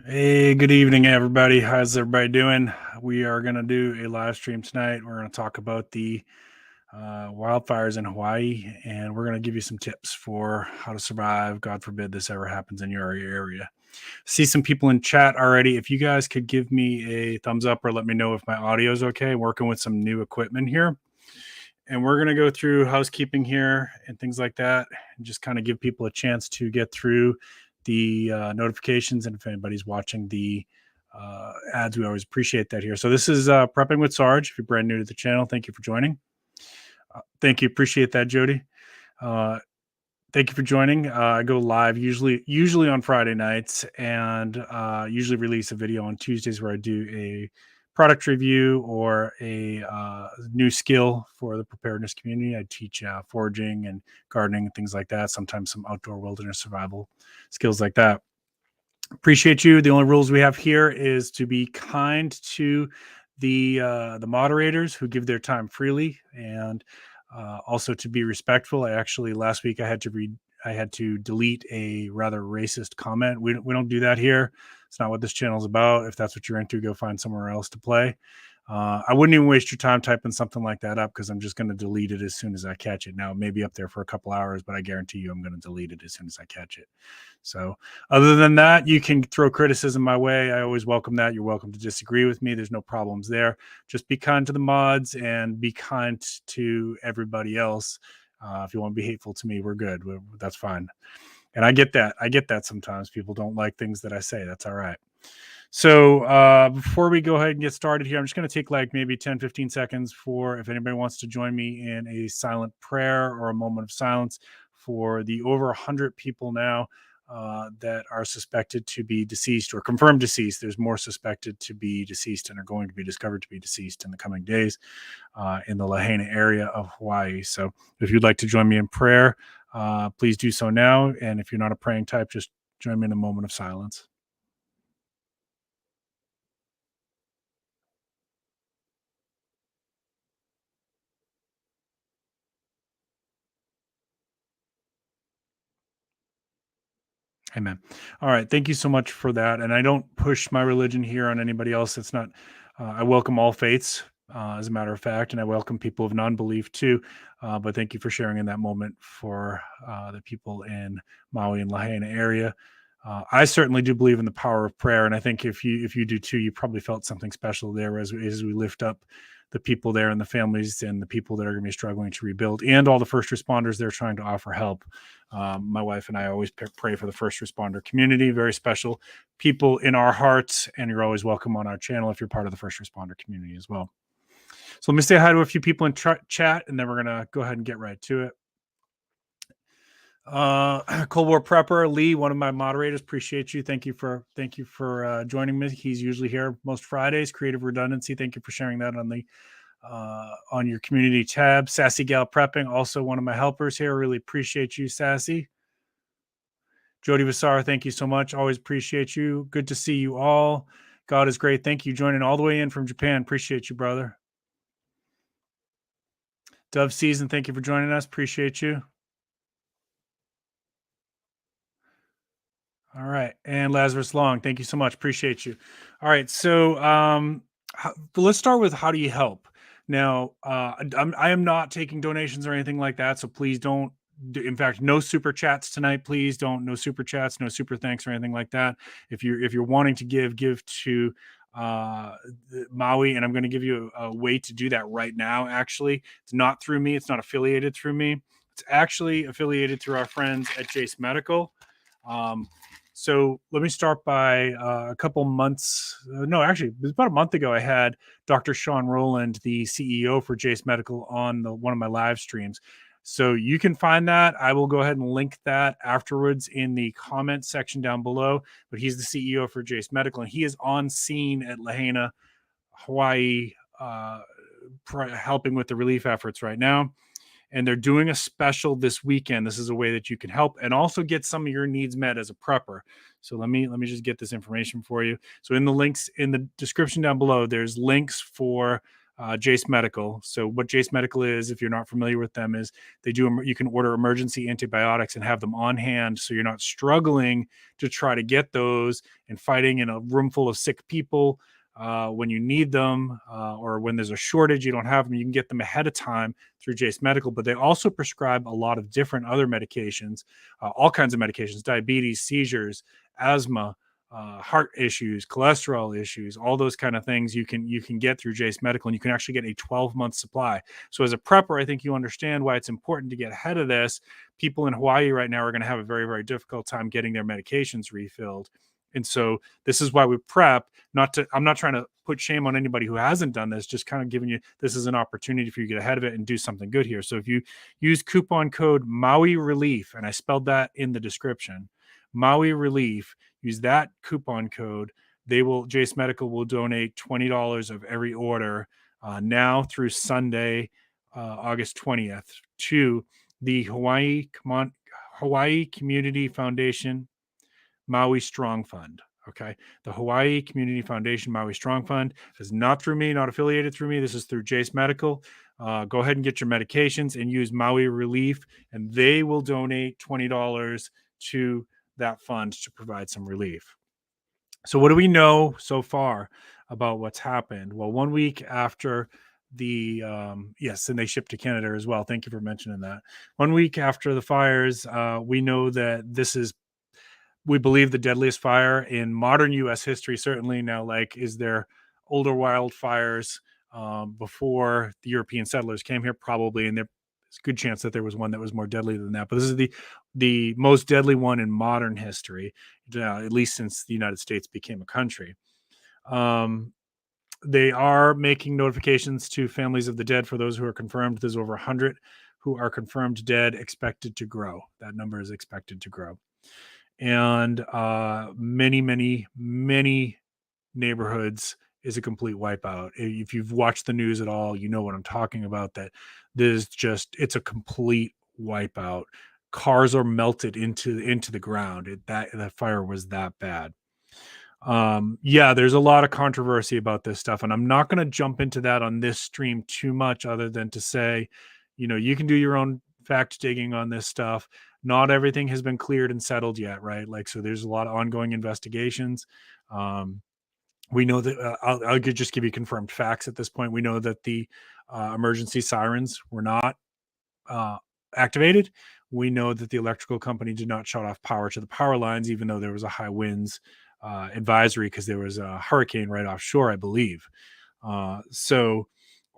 Hey, good evening, everybody. How's everybody doing? We are going to do a live stream tonight. We're going to talk about the wildfires in Hawaii, and we're going to give you some tips for how to survive. God forbid this ever happens in your area. See some people in chat already. If you guys could give me a thumbs up or let me know if my audio is okay. I'm working with some new equipment here, and we're going to go through housekeeping here and things like that, and just kind of give people a chance to get through the notifications. And if anybody's watching the ads, we always appreciate that here. So this is Prepping with Sarge. If you're brand new to the channel, thank you for joining. Thank you. Appreciate that, Jody. Thank you for joining. I go live usually on Friday nights, and usually release a video on Tuesdays where I do a product review or a new skill for the preparedness community. I teach foraging and gardening and things like that. Sometimes some outdoor wilderness survival skills like that. Appreciate you. The only rules we have here is to be kind to the moderators who give their time freely, and also to be respectful. I actually last week I had to delete a rather racist comment. We don't do that here. It's not what this channel is about. If that's what you're into, go find somewhere else to play. I wouldn't even waste your time typing something like that up, because I'm just going to delete it as soon as I catch it. Now, it may be up there for a couple hours, but I guarantee you I'm going to delete it as soon as I catch it. So other than that, you can throw criticism my way. I always welcome that. You're welcome to disagree with me. There's no problems there. Just be kind to the mods and be kind to everybody else. If you want to be hateful to me, we're good. That's fine. And I get that. I get that sometimes people don't like things that I say. That's all right. So before we go ahead and get started here, I'm just going to take like maybe 10, 15 seconds for if anybody wants to join me in a silent prayer or a moment of silence for the over 100 people now that are suspected to be deceased or confirmed deceased. There's more suspected to be deceased and are going to be discovered to be deceased in the coming days in the Lahaine area of Hawaii. So if you'd like to join me in prayer, please do so now. And if you're not a praying type, just join me in a moment of silence. Amen. All right. Thank you so much for that. And I don't push my religion here on anybody else. It's not, I welcome all faiths, as a matter of fact, and I welcome people of non belief too. But thank you for sharing in that moment for the people in Maui and Lahaina area. I certainly do believe in the power of prayer. And I think if you do too, you probably felt something special there as we lift up the people there and the families and the people that are going to be struggling to rebuild, and all the first responders they're trying to offer help. My wife and I always pray for the first responder community, very special people in our hearts, and you're always welcome on our channel if you're part of the first responder community as well. So let me say hi to a few people in chat, and then we're going to go ahead and get right to it. Cold War Prepper Lee, one of my moderators, appreciate you. Thank you for joining me. He's usually here most Fridays. Creative Redundancy, thank you for sharing that on the on your community tab. Sassy Gal Prepping, also one of my helpers here. Really appreciate you, Sassy. Jody Vasara, thank you so much. Always appreciate you. Good to see you all. God is great. Thank you joining all the way in from Japan. Appreciate you, brother. Dove Season, thank you for joining us. Appreciate you. All right. And Lazarus Long, thank you so much. Appreciate you. All right. So let's start with how do you help? Now, I am not taking donations or anything like that. So please don't. In fact, no super chats tonight. Please don't. No super chats, no super thanks or anything like that. If you're wanting to give to Maui, and I'm going to give you a way to do that right now. Actually, it's not through me. It's not affiliated through me. It's actually affiliated through our friends at Jace Medical. So let me start by a couple months. No, actually, it was about a month ago. I had Dr. Sean Rowland, the CEO for Jace Medical, on one of my live streams. So you can find that. I will go ahead and link that afterwards in the comment section down below. But he's the CEO for Jace Medical, and he is on scene at Lahaina, Hawaii, helping with the relief efforts right now. And they're doing a special this weekend. This is a way that you can help and also get some of your needs met as a prepper. So let me just get this information for you. So in the links in the description down below, there's links for Jace Medical. So what Jace Medical is, if you're not familiar with them, is you can order emergency antibiotics and have them on hand, so you're not struggling to try to get those and fighting in a room full of sick people. When you need them, or when there's a shortage, you don't have them, you can get them ahead of time through Jace Medical. But they also prescribe a lot of different other medications, all kinds of medications: diabetes, seizures, asthma, heart issues, cholesterol issues, all those kind of things you can get through Jace Medical, and you can actually get a 12-month supply. So as a prepper, I think you understand why it's important to get ahead of this. People in Hawaii right now are going to have a very, very difficult time getting their medications refilled. And so this is why we prep. I'm not trying to put shame on anybody who hasn't done this, just kind of giving you, this is an opportunity for you to get ahead of it and do something good here. So if you use coupon code Maui Relief, and I spelled that in the description, Maui Relief, use that coupon code. Jace Medical will donate $20 of every order now through Sunday, August 20th, to the Hawaii Community Foundation Maui Strong Fund. Okay. The Hawaii Community Foundation Maui Strong Fund is not through me, not affiliated through me. This is through Jace Medical. Go ahead and get your medications and use Maui Relief, and they will donate $20 to that fund to provide some relief. So what do we know so far about what's happened? Well, 1 week after the yes, and they shipped to Canada as well. Thank you for mentioning that. 1 week after the fires, we know that we believe the deadliest fire in modern U.S. history. Certainly now, like, is there older wildfires before the European settlers came here? Probably, and there's a good chance that there was one that was more deadly than that. But this is the most deadly one in modern history, at least since the United States became a country. They are making notifications to families of the dead for those who are confirmed. There's over 100 who are confirmed dead, expected to grow. That number is expected to grow. And many neighborhoods is a complete wipeout. If you've watched the news at all, you know what I'm talking about, that it's a complete wipeout. Cars are melted into the ground. That fire was that bad. Yeah, there's a lot of controversy about this stuff, and I'm not going to jump into that on this stream too much, other than to say, you can do your own fact digging on this stuff. Not everything has been cleared and settled yet, right? Like, so there's a lot of ongoing investigations. We know that I'll just give you confirmed facts at this point. We know that the emergency sirens were not activated. We know that the electrical company did not shut off power to the power lines, even though there was a high winds advisory, because there was a hurricane right offshore, I believe. So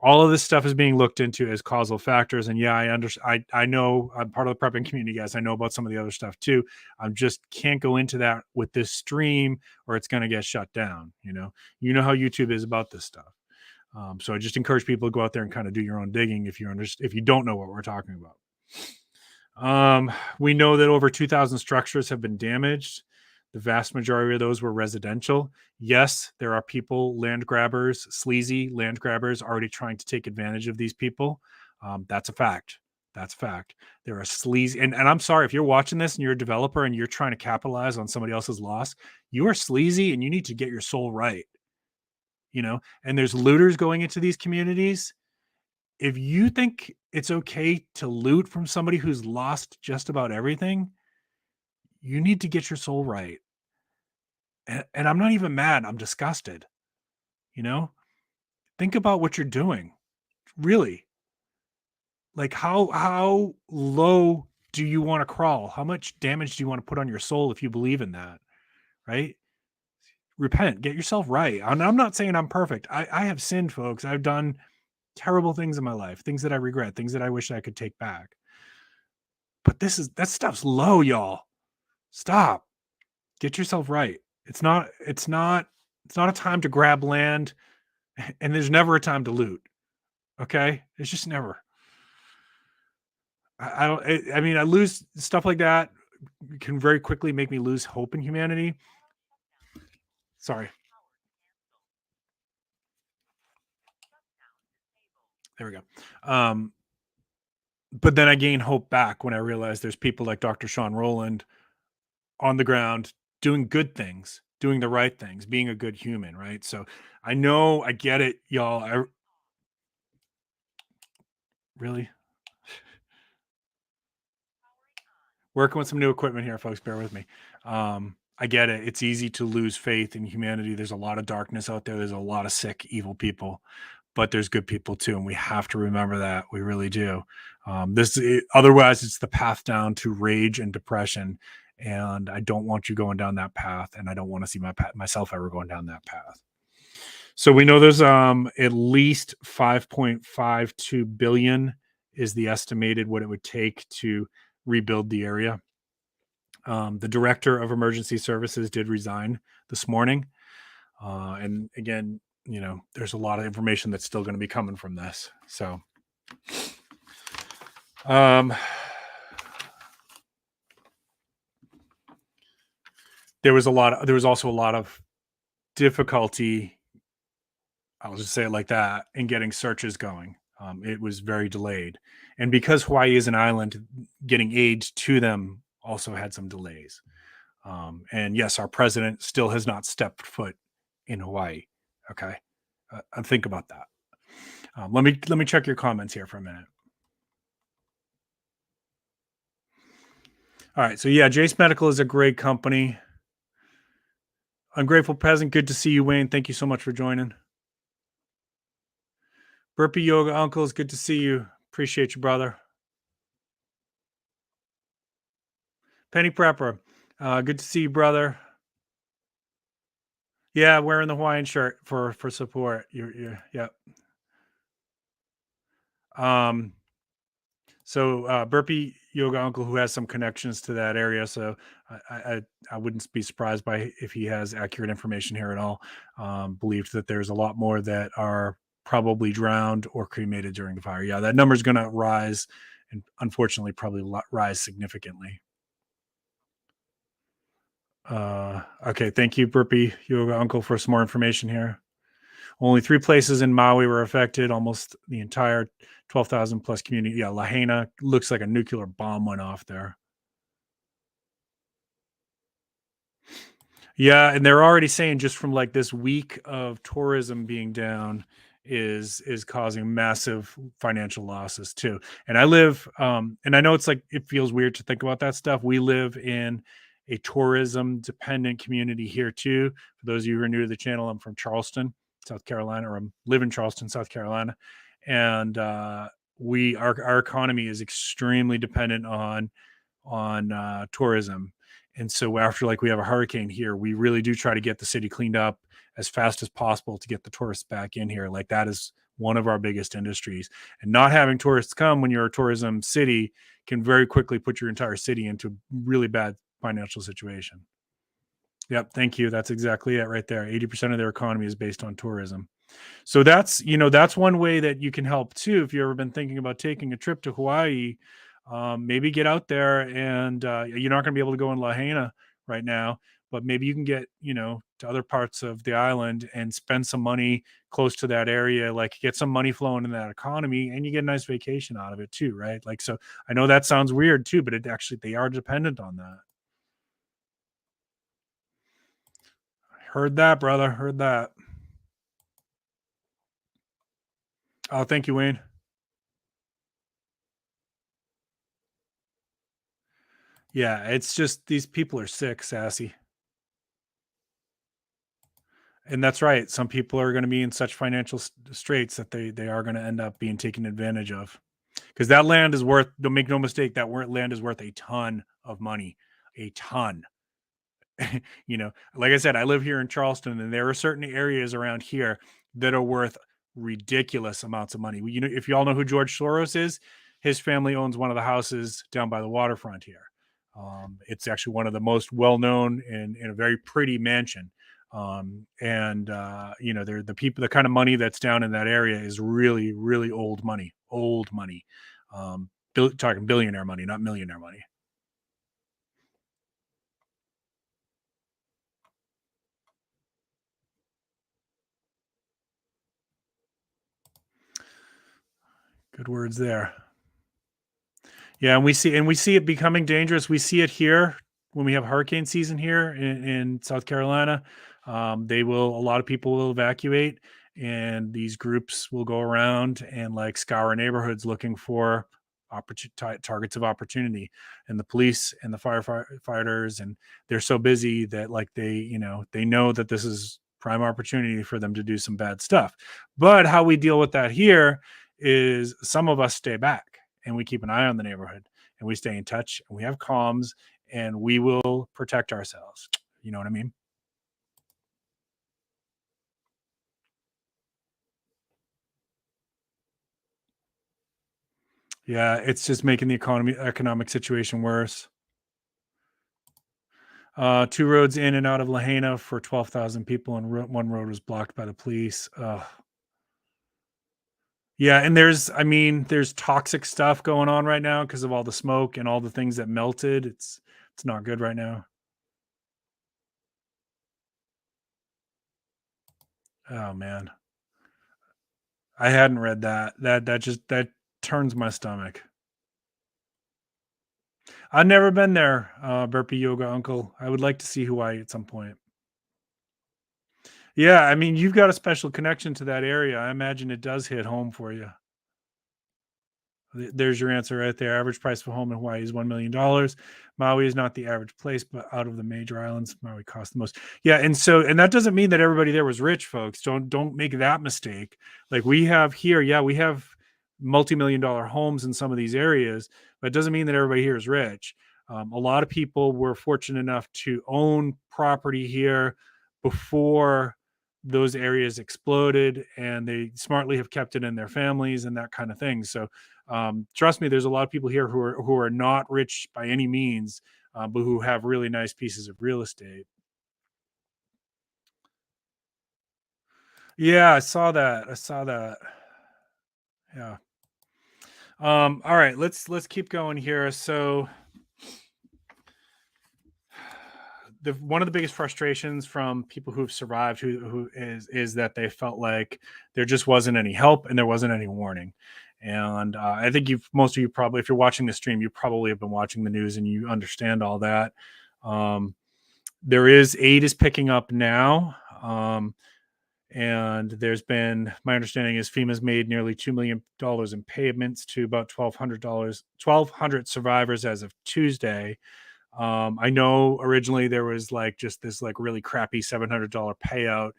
all of this stuff is being looked into as causal factors. And yeah, I know I'm part of the prepping community, guys. I know about some of the other stuff too. I just can't go into that with this stream, or it's going to get shut down. You know how YouTube is about this stuff. So I just encourage people to go out there and kind of do your own digging if you don't know what we're talking about. We know that over 2,000 structures have been damaged. The vast majority of those were residential. Yes, there are people, land grabbers, sleazy land grabbers, already trying to take advantage of these people. That's a fact. That's a fact. There are sleazy, and I'm sorry if you're watching this and you're a developer and you're trying to capitalize on somebody else's loss. You are sleazy, and you need to get your soul right. And there's looters going into these communities. If you think it's okay to loot from somebody who's lost just about everything, you need to get your soul right. And I'm not even mad. I'm disgusted. Think about what you're doing. Really. Like, how low do you want to crawl? How much damage do you want to put on your soul if you believe in that? Right? Repent, get yourself right. I'm not saying I'm perfect. I have sinned, folks. I've done terrible things in my life, things that I regret, things that I wish I could take back. But that stuff's low, y'all. Stop. Get yourself right. It's not a time to grab land, and there's never a time to loot. Okay? It's just never. I mean, I lose stuff like that can very quickly make me lose hope in humanity. Sorry. There we go. But then I gain hope back when I realize there's people like Dr. Sean Rowland on the ground doing good things, doing the right things, being a good human, right? So I know, I get it, y'all. Really? Working with some new equipment here, folks. Bear with me. I get it. It's easy to lose faith in humanity. There's a lot of darkness out there. There's a lot of sick, evil people, but there's good people too, and we have to remember that. We really do. Otherwise, it's the path down to rage and depression, and I don't want you going down that path, and I don't want to see myself ever going down that path. So we know there's at least 5.52 billion is the estimated what it would take to rebuild the area. The director of emergency services did resign this morning. And again, there's a lot of information that's still going to be coming from this. So, there was also a lot of difficulty, I'll just say it like that, in getting searches going. It was very delayed. And because Hawaii is an island, getting aid to them also had some delays. And yes, our president still has not stepped foot in Hawaii. Okay. Think about that. Let me check your comments here for a minute. All right. So yeah, Jace Medical is a great company. Ungrateful Peasant, good to see you, Wayne. Thank you so much for joining. Burpee Yoga Uncle, it's good to see you. Appreciate you, brother. Penny Prepper, good to see you, brother. Yeah, wearing the Hawaiian shirt for support. Yeah. So Burpee Yoga Uncle, who has some connections to that area, so I wouldn't be surprised by if he has accurate information here at all. Believed that there's a lot more that are probably drowned or cremated during the fire. Yeah, that number is going to rise, and unfortunately, probably rise significantly. Okay, thank you, Burpee Yoga Uncle, for some more information here. Only 3 places in Maui were affected. Almost the entire 12,000 plus community. Yeah, Lahaine looks like a nuclear bomb went off there. Yeah, and they're already saying just from like this week of tourism being down is causing massive financial losses too. And I live and I know it's like it feels weird to think about that stuff. We live in a tourism dependent community here too. For those of you who are new to the channel, I'm from Charleston, South Carolina, or I live in Charleston, South Carolina. And our economy is extremely dependent on tourism. And so after like we have a hurricane here, we really do try to get the city cleaned up as fast as possible to get the tourists back in here. Like that is one of our biggest industries. And not having tourists come when you're a tourism city can very quickly put your entire city into a really bad financial situation. Yep, thank you. That's exactly it right there. 80% of their economy is based on tourism. So that's one way that you can help too. If you've ever been thinking about taking a trip to Hawaii, maybe get out there and you're not going to be able to go in Lahaina right now, but maybe you can get, to other parts of the island and spend some money close to that area, like get some money flowing in that economy and you get a nice vacation out of it too, right? Like, so I know that sounds weird too, but they are dependent on that. Heard that, brother. Heard that. Oh, thank you, Wayne. Yeah, it's just these people are sick, Sassy. And that's right. Some people are going to be in such financial straits that they are going to end up being taken advantage of. Because that land is worth, don't make no mistake, that land is worth a ton of money. A ton. Like I said, I live here in Charleston, and there are certain areas around here that are worth ridiculous amounts of money. If you all know who George Soros is, his family owns one of the houses down by the waterfront here. It's actually one of the most well-known and in a very pretty mansion. They're the kind of money that's down in that area is really, really old money. Talking billionaire money, not millionaire money. Good words there. Yeah, and we see it becoming dangerous. We see it here when we have hurricane season here in South Carolina. A lot of people will evacuate, and these groups will go around and like scour neighborhoods looking for targets of opportunity, and the police and the firefighters, and they're so busy that like they know that this is prime opportunity for them to do some bad stuff. But how we deal with that here is some of us stay back and we keep an eye on the neighborhood, and we stay in touch, and we have comms, and we will protect ourselves. You know what I mean? Yeah, it's just making the economic situation worse. Two roads in and out of Lahaina for 12,000 people, and one road was blocked by the police. Yeah, and there's toxic stuff going on right now because of all the smoke and all the things that melted. It's not good right now. Oh man, I hadn't read that. That turns my stomach. I've never been there, Burpee Yoga Uncle. I would like to see Hawaii at some point. Yeah, I mean, you've got a special connection to that area. I imagine it does hit home for you. There's your answer right there. Average price for a home in Hawaii is $1 million. Maui is not the average place, but out of the major islands, Maui costs the most. Yeah, and that doesn't mean that everybody there was rich, folks. Don't make that mistake. Like we have here, yeah, we have multi-million-dollar homes in some of these areas, but it doesn't mean that everybody here is rich. A lot of people were fortunate enough to own property here before those areas exploded, and they smartly have kept it in their families and that kind of thing. So trust me, there's a lot of people here who are not rich by any means, but who have really nice pieces of real estate. Yeah, I saw that. I saw that. Yeah. All right, let's keep going here. So the one of the biggest frustrations from people who've survived who is that they felt like there just wasn't any help and there wasn't any warning. And I think most of you probably, if you're watching the stream, you probably have been watching the news and you understand all that. um, there is aid is picking up now. And there's been, my understanding is FEMA's made nearly $2 million in payments to about $1,200 survivors as of Tuesday. I know originally there was like just this like really crappy $700 payout.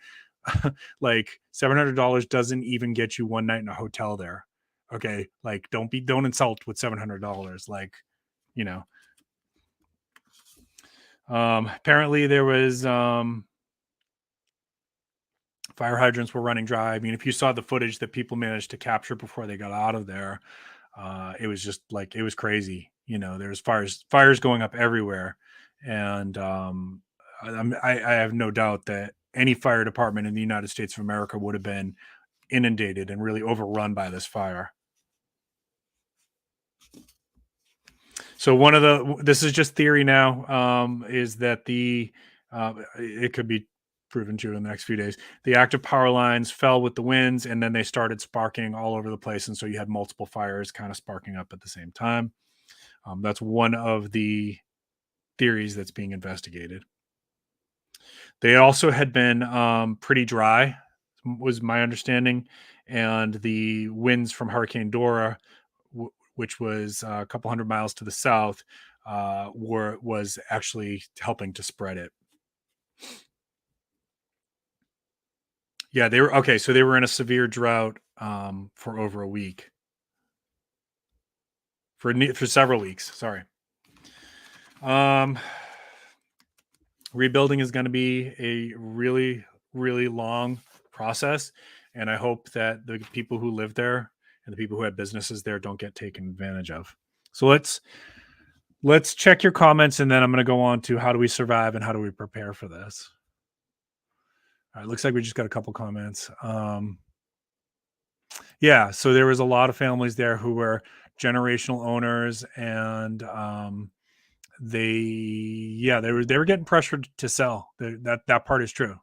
Like $700 doesn't even get you one night in a hotel there. Okay, like don't insult with $700. Like, you know, apparently there was fire hydrants were running dry. I mean, if you saw the footage that people managed to capture before they got out of there, it was just like it was crazy. You know, there's fires going up everywhere, and I have no doubt that any fire department in the United States of America would have been inundated and really overrun by this fire. So one of the this is just theory now, is that it could be proven true in the next few days. The active power lines fell with the winds, and then they started sparking all over the place, and so you had multiple fires kind of sparking up at the same time. That's one of the theories that's being investigated. They also had been pretty dry, was my understanding, and the winds from Hurricane Dora, which was a couple hundred miles to the south, was actually helping to spread it. Yeah, they were okay. So they were in a severe drought for over a week, for several weeks. Sorry. Um, Rebuilding is going to be a really, really long process, and I hope that the people who live there and the people who have businesses there don't get taken advantage of. So let's check your comments, and then I'm going to go on to how do we survive and how do we prepare for this. All right, looks like we just got a couple comments. Yeah, so there was a lot of families there who were generational owners, and they were getting pressured to sell. That part is true.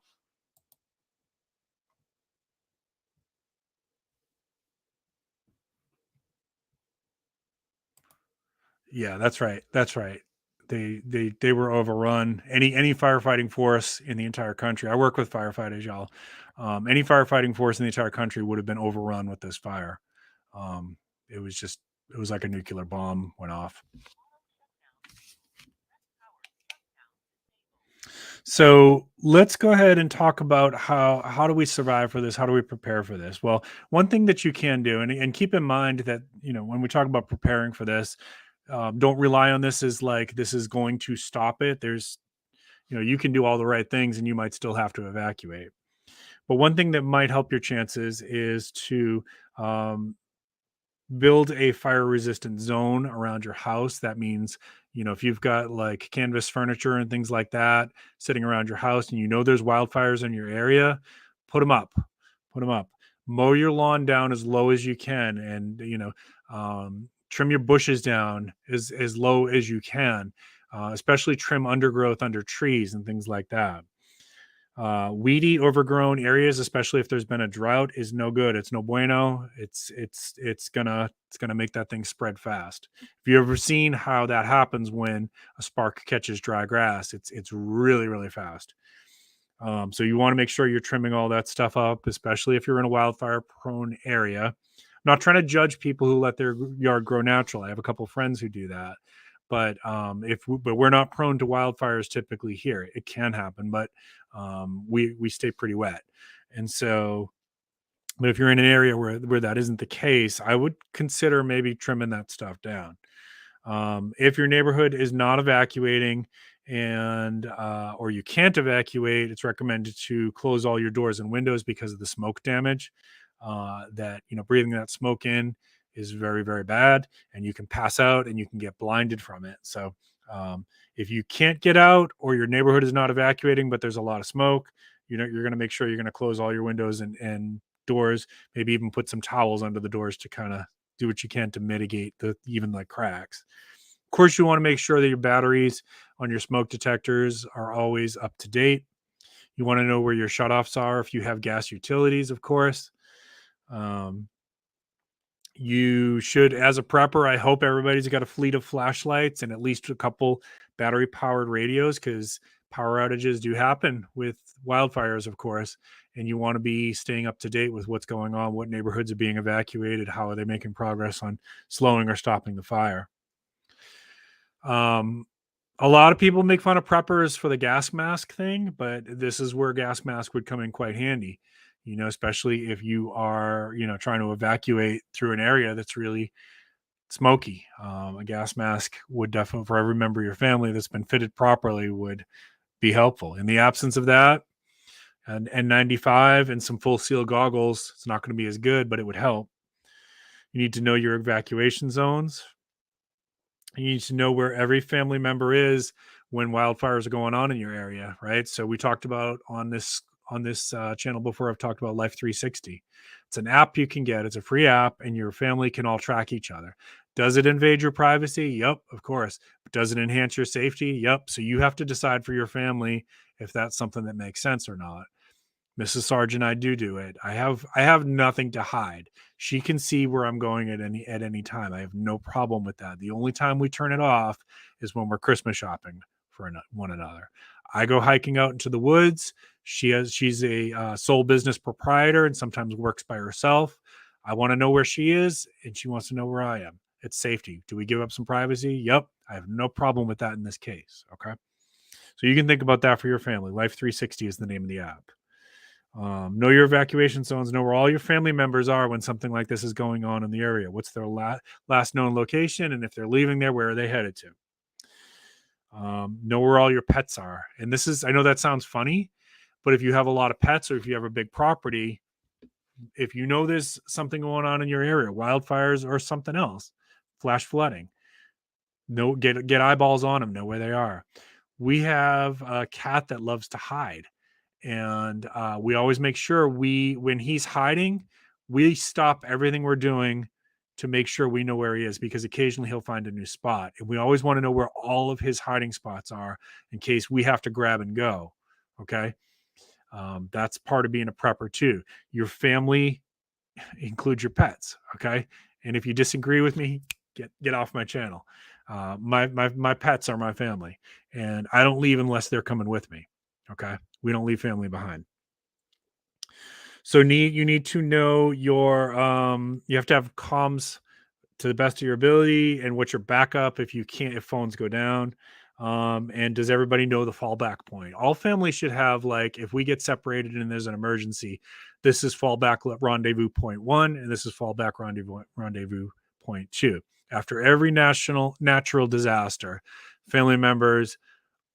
Yeah, that's right. That's right. they were overrun. Any firefighting force in the entire country. I work with firefighters, y'all. Any firefighting force in the entire country would have been overrun with this fire. Um, it was like a nuclear bomb went off. So let's go ahead and talk about how do we survive for this? How do we prepare for this? Well, one thing that you can do, and keep in mind that when we talk about preparing for this, don't rely on this as like this is going to stop it. There's you can do all the right things and you might still have to evacuate. But one thing that might help your chances is to um, build a fire resistant zone around your house. That means, if you've got like canvas furniture and things like that sitting around your house and there's wildfires in your area, put them up, put them up. Mow your lawn down as low as you can and, trim your bushes down as low as you can, especially trim undergrowth under trees and things like that. Weedy, overgrown areas, especially if there's been a drought, is no good. It's no bueno. It's gonna make that thing spread fast. If you ever seen how that happens when a spark catches dry grass, it's really really fast. So you want to make sure you're trimming all that stuff up, especially if you're in a wildfire prone area. I'm not trying to judge people who let their yard grow natural. I have a couple friends who do that, but but we're not prone to wildfires typically here. It can happen, but we stay pretty wet, and so. But if you're in an area where that isn't the case, I would consider maybe trimming that stuff down. If your neighborhood is not evacuating and or you can't evacuate, it's recommended to close all your doors and windows because of the smoke damage. That breathing that smoke in is very very bad, and you can pass out and you can get blinded from it. So if you can't get out or your neighborhood is not evacuating, but there's a lot of smoke, you're going to make sure you're going to close all your windows and doors. Maybe even put some towels under the doors to kind of do what you can to mitigate the even like cracks. Of course, you want to make sure that your batteries on your smoke detectors are always up to date. You want to know where your shutoffs are if you have gas utilities, of course. Um, you should, as a prepper, I hope everybody's got a fleet of flashlights and at least a couple battery powered radios because power outages do happen with wildfires, of course. And you want to be staying up to date with what's going on, what neighborhoods are being evacuated, how are they making progress on slowing or stopping the fire. A lot of people make fun of preppers for the gas mask thing, but this is where gas mask would come in quite handy, especially if you are, trying to evacuate through an area that's really smoky. A gas mask would definitely, for every member of your family that's been fitted properly, would be helpful. In the absence of that, an N95 and some full seal goggles, it's not going to be as good, but it would help. You need to know your evacuation zones. You need to know where every family member is when wildfires are going on in your area, right? So we talked about on this channel before. I've talked about Life 360. It's an app you can get. It's a free app, and your family can all track each other. Does it invade your privacy? Yep, of course. But does it enhance your safety? Yep. So you have to decide for your family if that's something that makes sense or not. Mrs. Sargent, I do it. I have nothing to hide. She can see where I'm going at any time. I have no problem with that. The only time we turn it off is when we're Christmas shopping for one another. I go hiking out into the woods. She's a sole business proprietor and sometimes works by herself. I want to know where she is, and she wants to know where I am. It's safety. Do we give up some privacy? Yep. I have no problem with that in this case. Okay. So you can think about that for your family. Life 360 is the name of the app. Know your evacuation zones. Know where all your family members are when something like this is going on in the area. What's their last known location, and if they're leaving there, where are they headed to? Know where all your pets are. And I know that sounds funny, but if you have a lot of pets or if you have a big property, if you know there's something going on in your area, wildfires or something else, flash flooding, get eyeballs on them. Know where they are. We have a cat that loves to hide. And we always make sure when he's hiding, we stop everything we're doing to make sure we know where he is, because occasionally he'll find a new spot. And we always want to know where all of his hiding spots are in case we have to grab and go. Okay. That's part of being a prepper too. Your family includes your pets. Okay. And if you disagree with me, get off my channel. My pets are my family, and I don't leave unless they're coming with me. Okay, we don't leave family behind. So you need to know your you have to have comms to the best of your ability, and what's your backup if you can't, if phones go down. And does everybody know the fallback point? All families should have, like, if we get separated and there's an emergency, this is fallback rendezvous point one, and this is fallback rendezvous point two. After every natural disaster, family members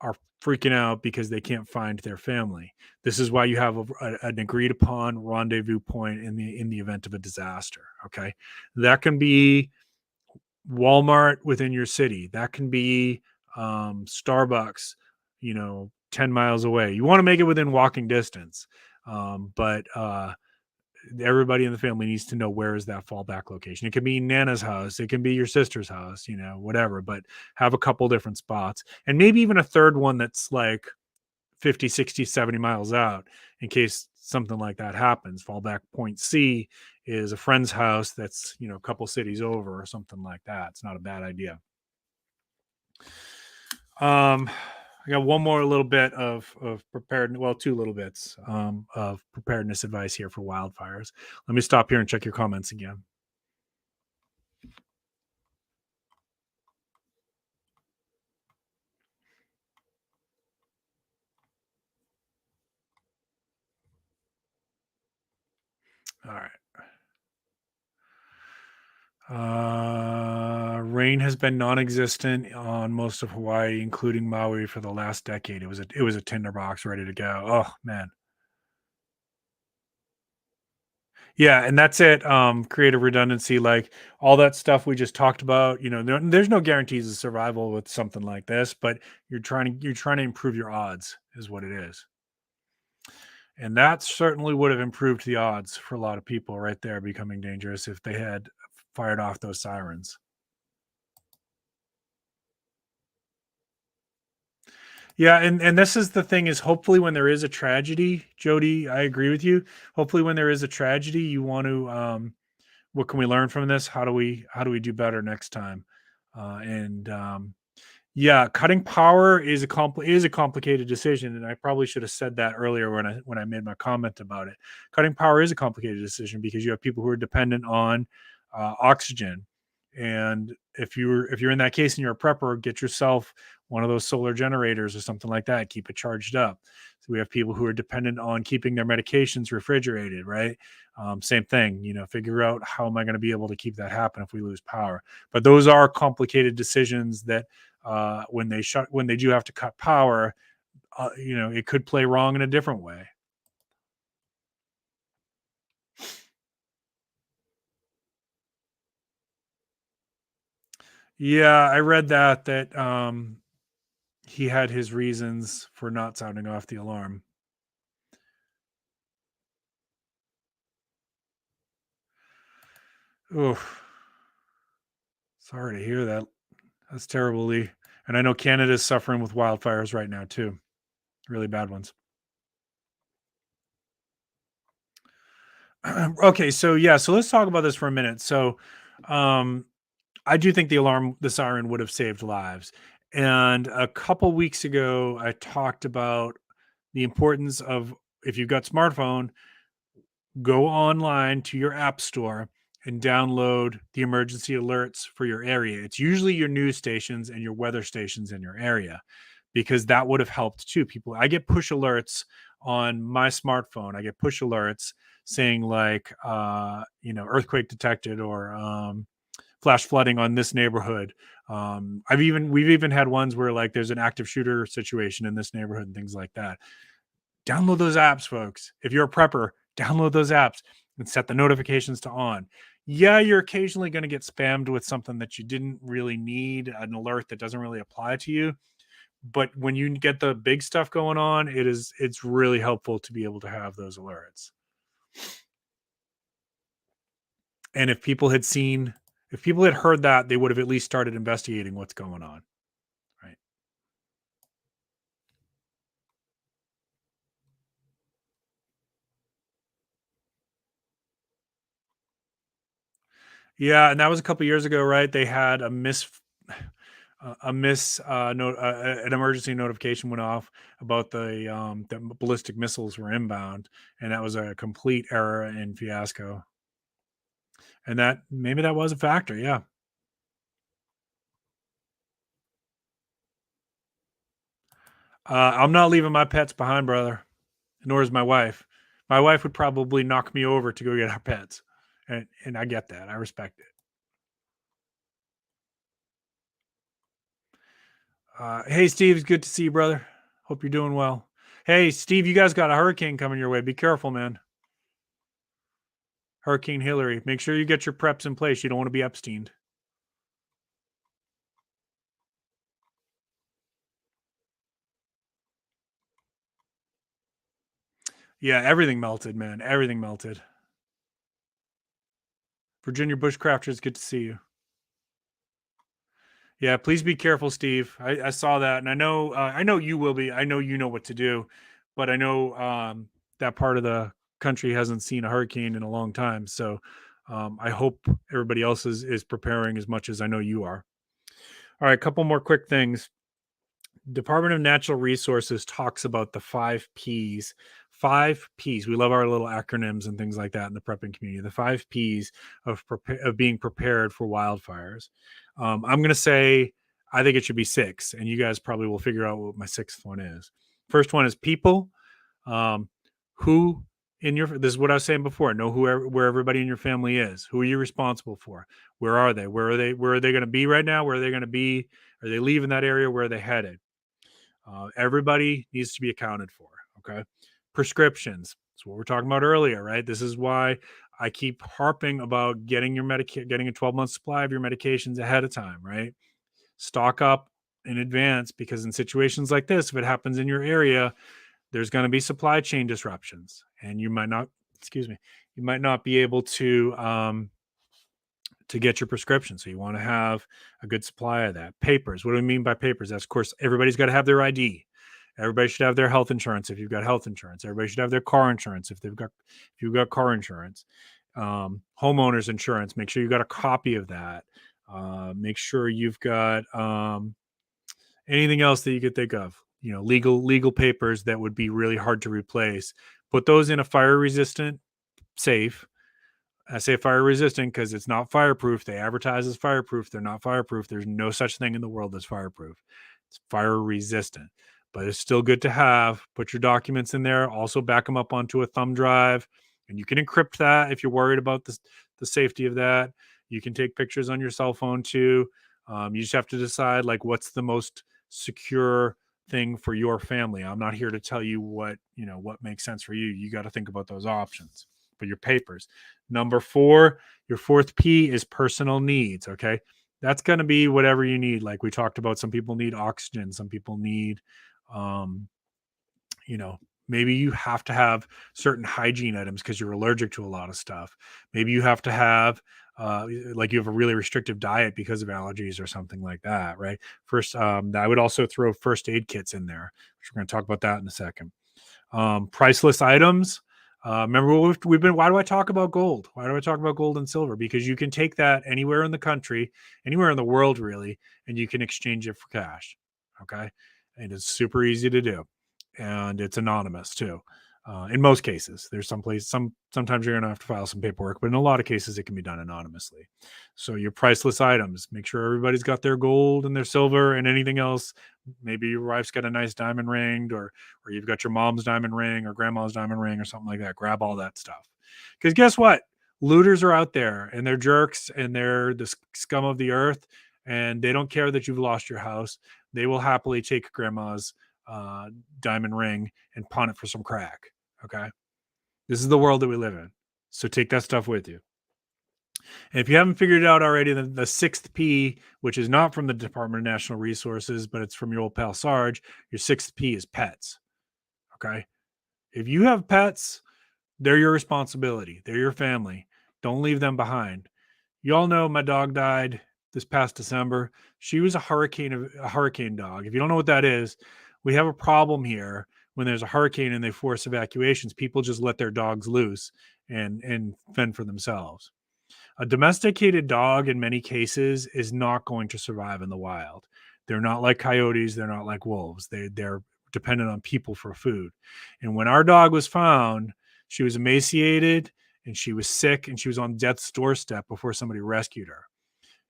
are freaking out because they can't find their family. This is why you have an agreed upon rendezvous point in the event of a disaster. Okay, that can be Walmart within your city. That can be Starbucks, 10 miles away. You want to make it within walking distance. But everybody in the family needs to know where is that fallback location. It can be Nana's house. It can be your sister's house, whatever, but have a couple different spots, and maybe even a third one that's like 50, 60, 70 miles out in case something like that happens. Fallback point C is a friend's house that's, a couple cities over or something like that. It's not a bad idea. I got one more little bit of preparedness. Well, two little bits of preparedness advice here for wildfires. Let me stop here and check your comments again. All right. Rain has been non-existent on most of Hawaii, including Maui, for the last decade. It was a tinderbox ready to go. Oh man. Yeah, and that's it. Creative redundancy, like all that stuff we just talked about. There's no guarantees of survival with something like this, but you're trying to improve your odds, is what it is. And that certainly would have improved the odds for a lot of people right there becoming dangerous if they had fired off those sirens. Yeah, and this is the thing, is hopefully when there is a tragedy, Jody, I agree with you. Hopefully when there is a tragedy, you want to what can we learn from this? How do we do better next time? And Yeah, cutting power is a complicated decision, and I probably should have said that earlier when I made my comment about it. Cutting power is a complicated decision because you have people who are dependent on oxygen, and if you're in that case and you're a prepper, get yourself one of those solar generators or something like that. Keep it charged up. So we have people who are dependent on keeping their medications refrigerated, right? Same thing. Figure out how am I going to be able to keep that happen if we lose power. But those are complicated decisions that when they do have to cut power, it could play wrong in a different way. Yeah, I read that he had his reasons for not sounding off the alarm. Oof, sorry to hear that. That's terrible, Lee. And I know Canada's suffering with wildfires right now too, really bad ones. Okay, so yeah, so let's talk about this for a minute. So, um, I do think the siren would have saved lives. And a couple weeks ago, I talked about the importance of, if you've got smartphone, go online to your app store and download the emergency alerts for your area. It's usually your news stations and your weather stations in your area, because that would have helped too. I get push alerts on my smartphone. I get push alerts saying like, earthquake detected, or flash flooding on this neighborhood. We've even had ones where, like, there's an active shooter situation in this neighborhood and things like that. Download those apps, folks. If you're a prepper, download those apps and set the notifications to on. Yeah, you're occasionally going to get spammed with something that you didn't really need, an alert that doesn't really apply to you. But when you get the big stuff going on, it's really helpful to be able to have those alerts. And if people had heard that, they would have at least started investigating what's going on. Right. Yeah, and that was a couple years ago, right? They had an emergency notification went off about the ballistic missiles were inbound, and that was a complete error and fiasco. And that maybe that was a factor. Yeah. I'm not leaving my pets behind, brother. Nor is my wife. My wife would probably knock me over to go get our pets, and I get that. I respect it. Hey, Steve, it's good to see you, brother. Hope you're doing well. Hey, Steve, you guys got a hurricane coming your way. Be careful, man. Hurricane Hillary. Make sure you get your preps in place. You don't want to be Epstein. Yeah, everything melted, man. Everything melted. Virginia Bushcrafters, good to see you. Yeah, please be careful, Steve. I saw that, and I know you will be. I know you know what to do, but I know that part of the country hasn't seen a hurricane in a long time. So I hope everybody else is preparing as much as I know you are. All right, a couple more quick things. Department of Natural Resources talks about the 5 Ps. 5 Ps. We love our little acronyms and things like that in the prepping community. The 5 Ps of being prepared for wildfires. I'm going to say I think it should be 6, and you guys probably will figure out what my 6th one is. First one is people. Who in your this is what I was saying before. Know where everybody in your family is. Who are you responsible for? Where are they? Where are they going to be right now? Where are they going to be? Are they leaving that area? Where are they headed? Everybody needs to be accounted for. Okay. Prescriptions. That's what we're talking about earlier, right? This is why I keep harping about getting getting a 12-month supply of your medications ahead of time, right? Stock up in advance, because in situations like this, if it happens in your area, there's going to be supply chain disruptions, and you might not, excuse me, you might not be able to get your prescription. So you want to have a good supply of that. Papers. What do we mean by papers? That's, of course, everybody's got to have their ID. Everybody should have their health insurance if you've got health insurance. Everybody should have their car insurance if you've got car insurance. Homeowners insurance. Make sure you got a copy of that. Make sure you've got anything else that you could think of. You know, legal papers that would be really hard to replace. Put those in a fire resistant safe. I say fire resistant because it's not fireproof. They advertise as fireproof. They're not fireproof. There's no such thing in the world as fireproof. It's fire resistant, but it's still good to have. Put your documents in there. Also back them up onto a thumb drive, and you can encrypt that if you're worried about the safety of that. You can take pictures on your cell phone too. You just have to decide like what's the most secure thing for your family. I'm not here to tell you what makes sense for you. You got to think about those options. But your papers. Number 4, your 4th P is personal needs. Okay. That's going to be whatever you need. Like we talked about, some people need oxygen. Some people need, you know, maybe you have to have certain hygiene items because you're allergic to a lot of stuff. Maybe you have to have, like you have a really restrictive diet because of allergies or something like that. Right. First, I would also throw first aid kits in there, which we're going to talk about that in a second. Priceless items. Remember what we've been, why do I talk about gold? Why do I talk about gold and silver? Because you can take that anywhere in the country, anywhere in the world, really, and you can exchange it for cash. Okay. And it's super easy to do. And it's anonymous too. In most cases, there's sometimes you're going to have to file some paperwork, but in a lot of cases, it can be done anonymously. So your priceless items, make sure everybody's got their gold and their silver and anything else. Maybe your wife's got a nice diamond ring, or you've got your mom's diamond ring or grandma's diamond ring or something like that. Grab all that stuff. Because guess what? Looters are out there, and they're jerks, and they're the scum of the earth, and they don't care that you've lost your house. They will happily take grandma's diamond ring and pawn it for some crack. Okay. This is the world that we live in. So take that stuff with you. And if you haven't figured it out already, then the 6th P, which is not from the Department of National Resources, but it's from your old pal Sarge, your 6th P is pets. Okay. If you have pets, they're your responsibility. They're your family. Don't leave them behind. You all know my dog died this past December. She was a hurricane dog. If you don't know what that is, we have a problem here. When there's a hurricane and they force evacuations, people just let their dogs loose and fend for themselves. A domesticated dog in many cases is not going to survive in the wild. They're not like coyotes. They're not like wolves. They're dependent on people for food. And when our dog was found, she was emaciated and she was sick and she was on death's doorstep before somebody rescued her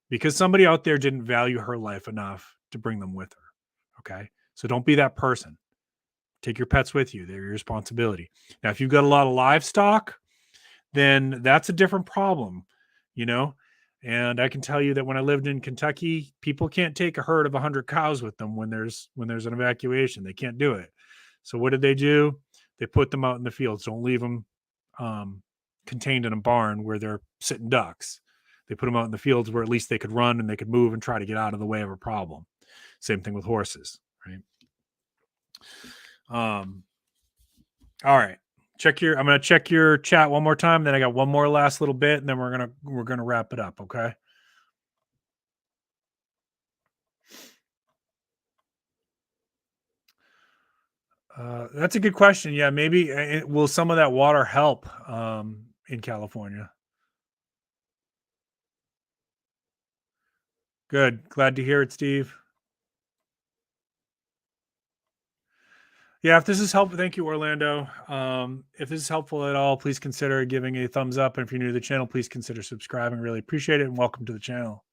because somebody out there didn't value her life enough to bring them with her. Okay. So don't be that person. Take your pets with you. They're your responsibility. Now, if you've got a lot of livestock, then that's a different problem, you know? And I can tell you that when I lived in Kentucky, people can't take a herd of 100 cows with them when there's an evacuation. They can't do it. So what did they do? They put them out in the fields. Don't leave them contained in a barn where they're sitting ducks. They put them out in the fields where at least they could run and they could move and try to get out of the way of a problem. Same thing with horses, right? All right. I'm going to check your chat one more time. Then I got one more last little bit and then we're going to wrap it up. Okay. That's a good question. Yeah. Maybe will some of that water help, in California? Good. Glad to hear it, Steve. Yeah, if this is helpful, thank you, Orlando. If this is helpful at all, please consider giving a thumbs up. And if you're new to the channel, please consider subscribing. Really appreciate it. And welcome to the channel.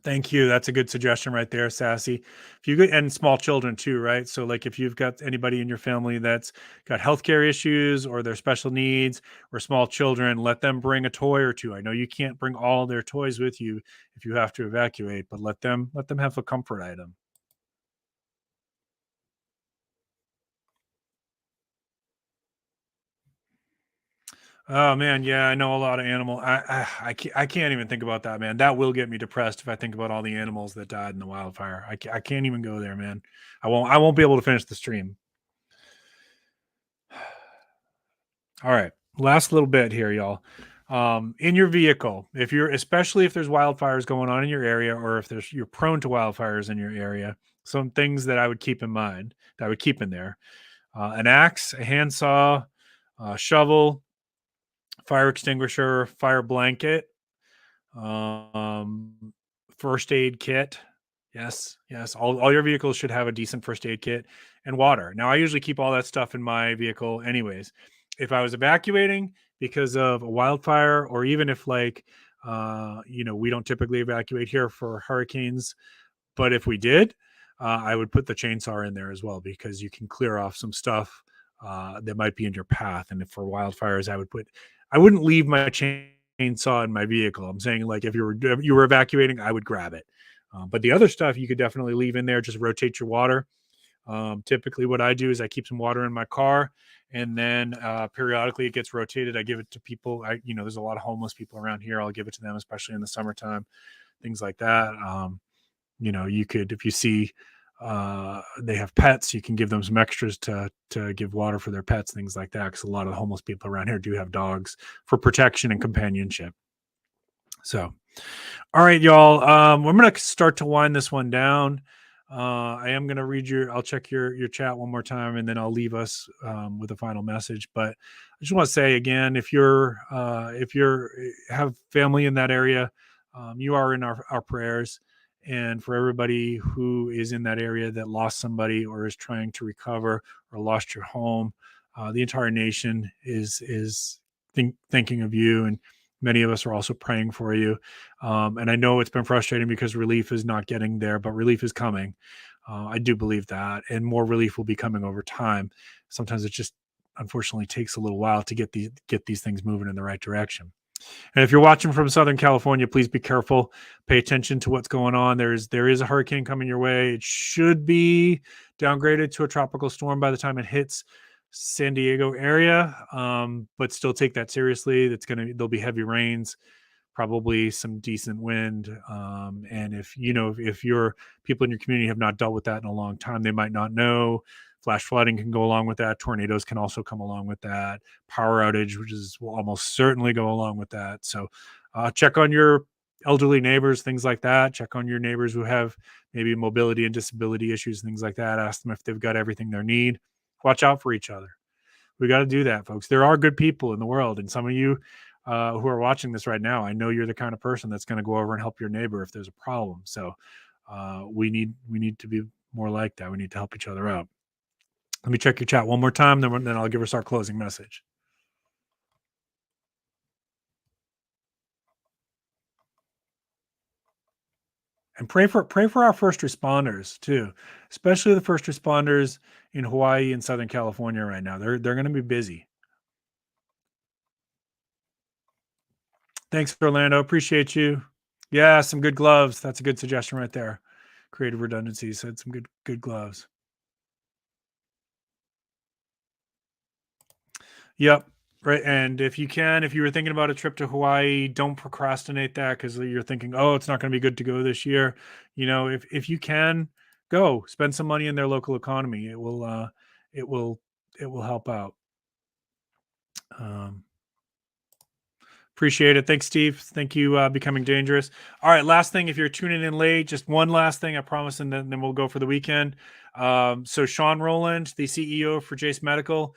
Thank you. That's a good suggestion right there, Sassy. If you and small children too, right? So like if you've got anybody in your family that's got healthcare issues or their special needs or small children, let them bring a toy or two. I know you can't bring all their toys with you if you have to evacuate, but let them have a comfort item. Oh man, yeah, I know a lot of animal. I can't even think about that, man. That will get me depressed if I think about all the animals that died in the wildfire. I can't even go there, man. I won't be able to finish the stream. All right, last little bit here, y'all. In your vehicle, especially if there's wildfires going on in your area, or if you're prone to wildfires in your area, some things that I would keep in mind that I would keep in there: an axe, a handsaw, a shovel, fire extinguisher, fire blanket, um, first aid kit. Yes, yes. All your vehicles should have a decent first aid kit and water. Now, I usually keep all that stuff in my vehicle, anyways. If I was evacuating because of a wildfire, or even if we don't typically evacuate here for hurricanes, but if we did, I would put the chainsaw in there as well because you can clear off some stuff that might be in your path. And if for wildfires, I wouldn't leave my chainsaw in my vehicle. I'm saying like if you were evacuating, I would grab it. But the other stuff you could definitely leave in there. Just rotate your water. Typically, what I do is I keep some water in my car, and then periodically it gets rotated. I give it to people. There's a lot of homeless people around here. I'll give it to them, especially in the summertime, things like that. You could, if you see they have pets, you can give them some extras to give water for their pets, things like that, because a lot of the homeless people around here do have dogs for protection and companionship. So all right, y'all, we're going to start to wind this one down. I am going to I'll check your chat one more time, and then I'll leave us with a final message. But I just want to say again, if you're have family in that area, you are in our prayers. And for everybody who is in that area that lost somebody or is trying to recover or lost your home, the entire nation is thinking of you, and many of us are also praying for you. And I know it's been frustrating because relief is not getting there, but relief is coming. I do believe that, and more relief will be coming over time. Sometimes it just unfortunately takes a little while to get these things moving in the right direction. And if you're watching from Southern California, please be careful. Pay attention to what's going on. There is a hurricane coming your way. It should be downgraded to a tropical storm by the time it hits San Diego area, but still take that seriously. There'll be heavy rains, probably some decent wind. And if your people in your community have not dealt with that in a long time, they might not know. Flash flooding can go along with that. Tornadoes can also come along with that. Power outage, will almost certainly go along with that. So check on your elderly neighbors, things like that. Check on your neighbors who have maybe mobility and disability issues, things like that. Ask them if they've got everything they need. Watch out for each other. We got to do that, folks. There are good people in the world, and some of you who are watching this right now, I know you're the kind of person that's going to go over and help your neighbor if there's a problem. So we need to be more like that. We need to help each other out. Let me check your chat one more time, then I'll give us our closing message. And pray for our first responders too, especially the first responders in Hawaii and Southern California right now. They're going to be busy. Thanks, Orlando. Appreciate you. Yeah, some good gloves. That's a good suggestion right there. Creative redundancy said some good gloves. Yep. Right. And if you were thinking about a trip to Hawaii, don't procrastinate that because you're thinking, oh, it's not going to be good to go this year. If you can go spend some money in their local economy, it will help out. Appreciate it. Thanks, Steve. Thank you. Becoming Dangerous. All right. Last thing, if you're tuning in late, just one last thing, I promise, and then we'll go for the weekend. So Sean Rowland, the CEO for Jace Medical,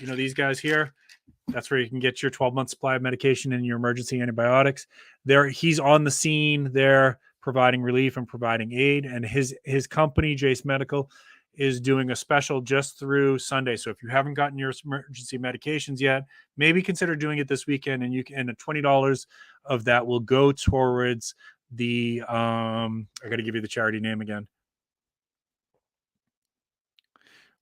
these guys here, that's where you can get your 12-month supply of medication and your emergency antibiotics. He's on the scene there providing relief and providing aid. And his company, Jace Medical, is doing a special just through Sunday. So if you haven't gotten your emergency medications yet, maybe consider doing it this weekend, and $20 of that will go towards the I got to give you the charity name again.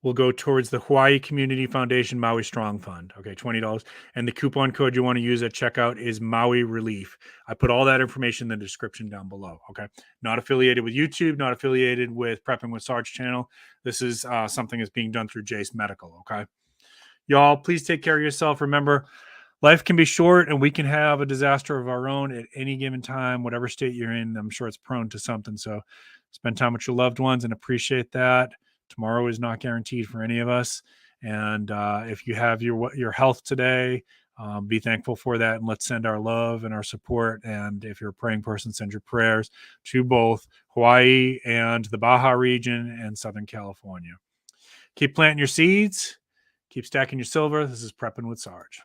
Will go towards the Hawaii Community Foundation Maui Strong Fund. Okay, $20. And the coupon code you want to use at checkout is Maui Relief. I put all that information in the description down below. Okay, not affiliated with YouTube, not affiliated with Prepping with Sarge channel. This is something that's being done through Jace Medical. Okay, y'all, please take care of yourself. Remember, life can be short, and we can have a disaster of our own at any given time, whatever state you're in. I'm sure it's prone to something. So spend time with your loved ones and appreciate that. Tomorrow is not guaranteed for any of us. And if you have your health today, be thankful for that. And let's send our love and our support. And if you're a praying person, send your prayers to both Hawaii and the Baja region and Southern California. Keep planting your seeds. Keep stacking your silver. This is Prepping with Sarge.